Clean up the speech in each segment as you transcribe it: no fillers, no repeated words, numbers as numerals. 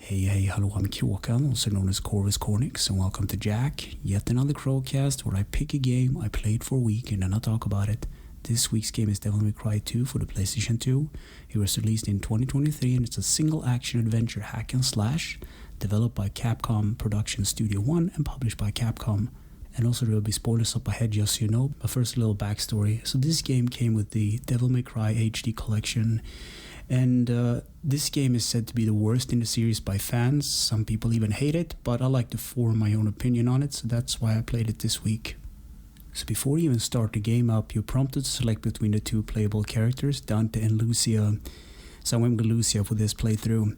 Hey, hello, I'm Kråkan, also known as Corvus Cornix, and welcome to Yacc, yet another Crowcast where I pick a game I played for a week and then I talk about it. This week's game is Devil May Cry 2 for the PlayStation 2. It was released in 2023 and it's a single action adventure hack and slash, developed by Capcom Production Studio 1 and published by Capcom. And also there will be spoilers up ahead, just so you know. But first, a little backstory. So this game came with the Devil May Cry HD collection. And this game is said to be the worst in the series by fans. Some people even hate it, but I like to form my own opinion on it, so that's why I played it this week. So before you even start the game up, you're prompted to select between the two playable characters, Dante and Lucia. So I went with Lucia for this playthrough.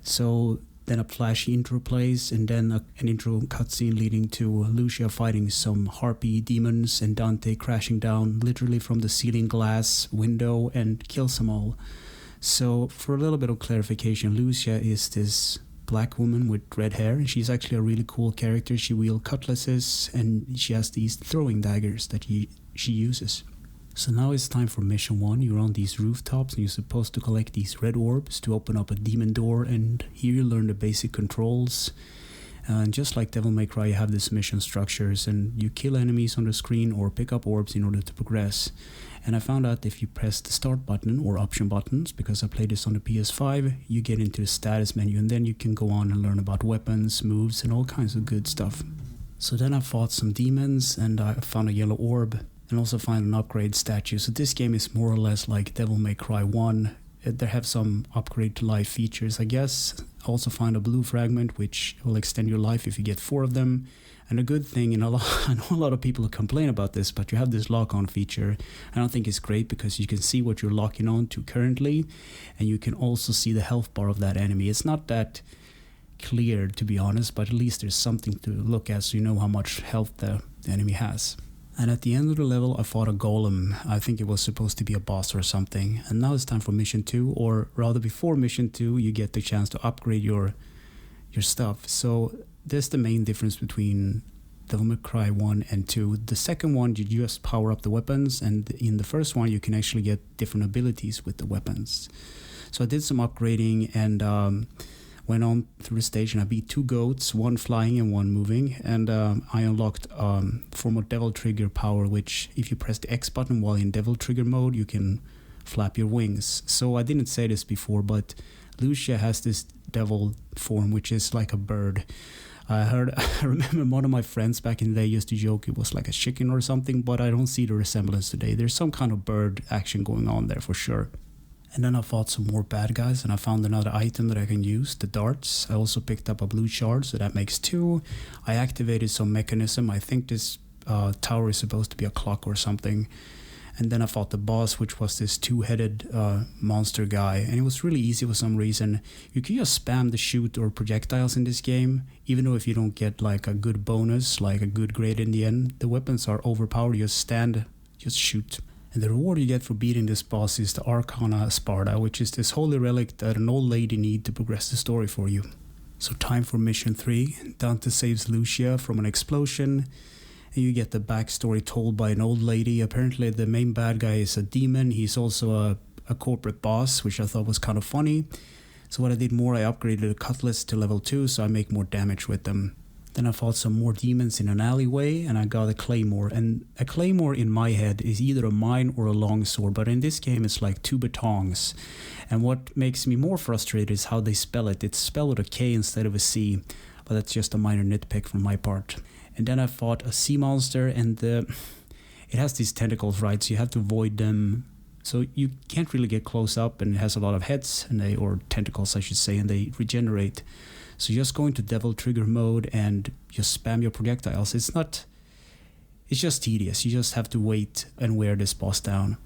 So then a flashy intro plays, and then an intro cutscene leading to Lucia fighting some harpy demons and Dante crashing down literally from the ceiling glass window and kills them all. So for a little bit of clarification, Lucia is this black woman with red hair, and she's actually a really cool character. She wields cutlasses and she has these throwing daggers that she uses. So now it's time for mission 1. You're on these rooftops and you're supposed to collect these red orbs to open up a demon door, and here you learn the basic controls. And just like Devil May Cry, you have these mission structures and you kill enemies on the screen or pick up orbs in order to progress. And I found out if you press the start button or option buttons, because I played this on the PS5, you get into the status menu and then you can go on and learn about weapons, moves and all kinds of good stuff. So then I fought some demons and I found a yellow orb and also found an upgrade statue. So this game is more or less like Devil May Cry 1. They have some upgrade to life features, I guess. I also find a blue fragment which will extend your life if you get 4 of them. And a good thing, I know a lot of people complain about this, but you have this lock-on feature. I don't think it's great because you can see what you're locking on to currently, and you can also see the health bar of that enemy. It's not that clear, to be honest, but at least there's something to look at so you know how much health the enemy has. And at the end of the level, I fought a golem. I think it was supposed to be a boss or something. And now it's time for mission 2, or rather before mission 2, you get the chance to upgrade your stuff. So that's the main difference between Devil May Cry 1 and 2. The second one, you just power up the weapons, and in the first one, you can actually get different abilities with the weapons. So I did some upgrading and went on through the stage, and I beat 2 goats, one flying and one moving, and I unlocked form of Devil Trigger power, which if you press the X button while in Devil Trigger mode, you can flap your wings. So I didn't say this before, but Lucia has this devil form, which is like a bird. I remember one of my friends back in the day used to joke it was like a chicken or something, but I don't see the resemblance today. There's some kind of bird action going on there for sure. And then I fought some more bad guys and I found another item that I can use, the darts. I also picked up a blue shard, so that makes 2. I activated some mechanism. I think this tower is supposed to be a clock or something. And then I fought the boss, which was this 2-headed monster guy. And it was really easy for some reason. You can just spam the shoot or projectiles in this game, even though if you don't get like a good bonus, like a good grade in the end, the weapons are overpowered. You just shoot. And the reward you get for beating this boss is the Arcana Sparta, which is this holy relic that an old lady needs to progress the story for you. So time for mission 3. Dante saves Lucia from an explosion. And you get the backstory told by an old lady. Apparently the main bad guy is a demon. He's also a corporate boss, which I thought was kind of funny. So what I did more, I upgraded the cutlass to level 2 so I make more damage with them. Then I fought some more demons in an alleyway and I got a claymore. And a claymore in my head is either a mine or a longsword, but in this game it's like 2 batons. And what makes me more frustrated is how they spell it. It's spelled with a K instead of a C, but that's just a minor nitpick from my part. And then I fought a sea monster, and it has these tentacles, right? So you have to avoid them. So you can't really get close up, and it has a lot of heads, or tentacles, I should say, and they regenerate. So just go into Devil Trigger mode and just spam your projectiles. It's just tedious. You just have to wait and wear this boss down.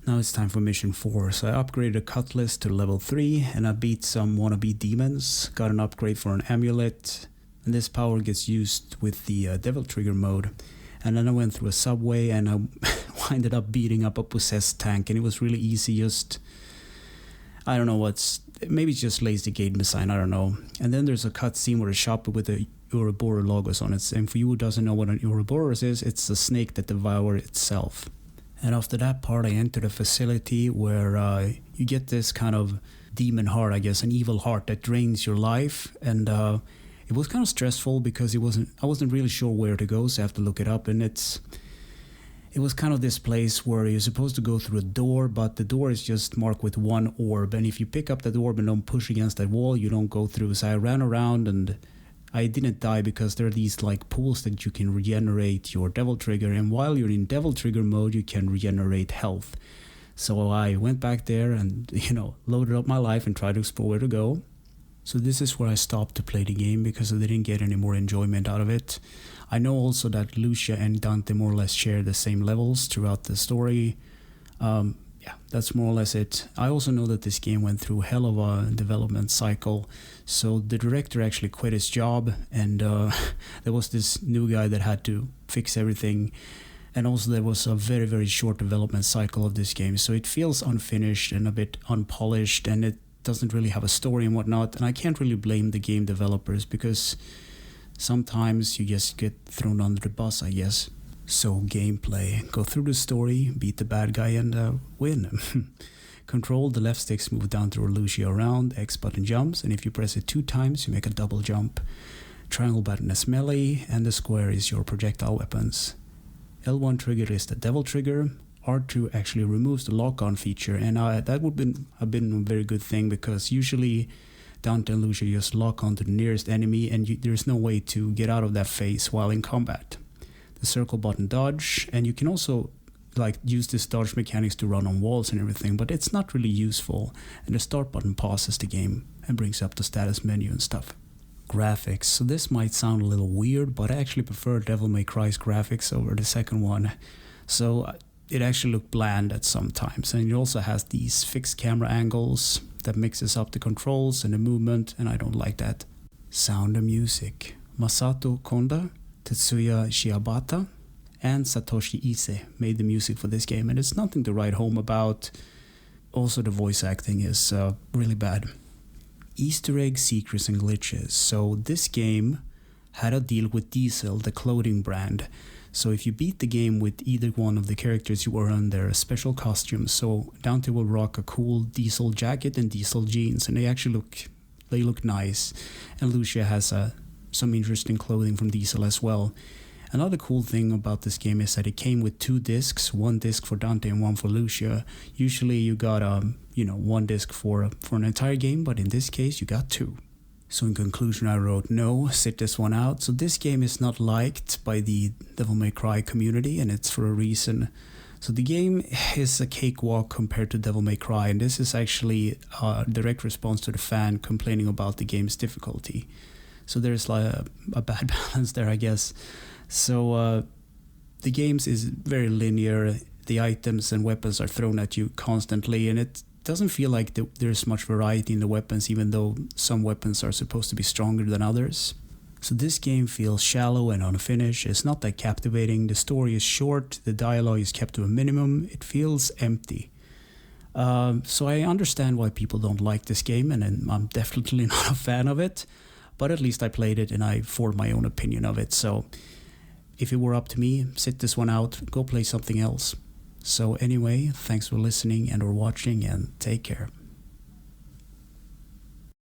Now it's time for mission 4. So I upgraded a cutlass to level 3, and I beat some wannabe demons. Got an upgrade for an amulet. And this power gets used with the Devil Trigger mode. And then I went through a subway and I ended up beating up a possessed tank. And it was really easy, I don't know maybe it's just lazy game design, I don't know. And then there's a cutscene where a shop with a Ouroboros logos on it. And for you who doesn't know what an Ouroboros is, it's a snake that devours itself. And after that part, I entered a facility where you get this kind of demon heart, I guess, an evil heart that drains your life. And it was kind of stressful because I wasn't really sure where to go, so I have to look it up. And it was kind of this place where you're supposed to go through a door, but the door is just marked with one orb. And if you pick up that orb and don't push against that wall, you don't go through. So I ran around and I didn't die because there are these like pools that you can regenerate your Devil Trigger. And while you're in Devil Trigger mode, you can regenerate health. So I went back there and, loaded up my life and tried to explore where to go. So this is where I stopped to play the game because I didn't get any more enjoyment out of it. I know also that Lucia and Dante more or less share the same levels throughout the story. Yeah, that's more or less it. I also know that this game went through hell of a development cycle. So the director actually quit his job, and there was this new guy that had to fix everything. And also there was a very, very short development cycle of this game. So it feels unfinished and a bit unpolished, and it doesn't really have a story and whatnot. And I can't really blame the game developers because sometimes you just get thrown under the bus, I guess. So gameplay. Go through the story, beat the bad guy, and win. Control the left stick, move down to Lucia around, X button jumps, and if you press it 2 times, you make a double jump. Triangle button is melee, and the square is your projectile weapons. L1 trigger is the Devil Trigger. R2 actually removes the lock-on feature, and that would have been a very good thing because usually Dante and Lucia just lock onto the nearest enemy, and there's no way to get out of that phase while in combat. The circle button dodge, and you can also use this dodge mechanics to run on walls and everything, but it's not really useful. And the start button pauses the game and brings up the status menu and stuff. Graphics. So this might sound a little weird, but I actually prefer Devil May Cry's graphics over the second one. So it actually looked bland at some times, and it also has these fixed camera angles that mixes up the controls and the movement, and I don't like that. Sound and music. Masato Konda, Tetsuya Shiabata, and Satoshi Ise made the music for this game, and it's nothing to write home about. Also, the voice acting is really bad. Easter egg, secrets, and glitches. So this game had a deal with Diesel, the clothing brand. So if you beat the game with either one of the characters, you earn their special costumes. So Dante will rock a cool Diesel jacket and Diesel jeans, and they actually look nice. And Lucia has some interesting clothing from Diesel as well. Another cool thing about this game is that it came with 2 discs, 1 disc for Dante and 1 for Lucia. Usually you got 1 disc for an entire game, but in this case you got 2. So in conclusion, I wrote no, sit this one out. So this game is not liked by the Devil May Cry community, and it's for a reason. So the game is a cakewalk compared to Devil May Cry, and this is actually a direct response to the fan complaining about the game's difficulty. So there's a bad balance there, I guess. So the games is very linear. The items and weapons are thrown at you constantly, and it doesn't feel like there's much variety in the weapons, even though some weapons are supposed to be stronger than others. So this game feels shallow and unfinished. It's not that captivating. The story is short. The dialogue is kept to a minimum. It feels empty. So I understand why people don't like this game, and I'm definitely not a fan of it. But at least I played it and I formed my own opinion of it. So if it were up to me, sit this one out, go play something else. So anyway, thanks for listening and or watching, and take care.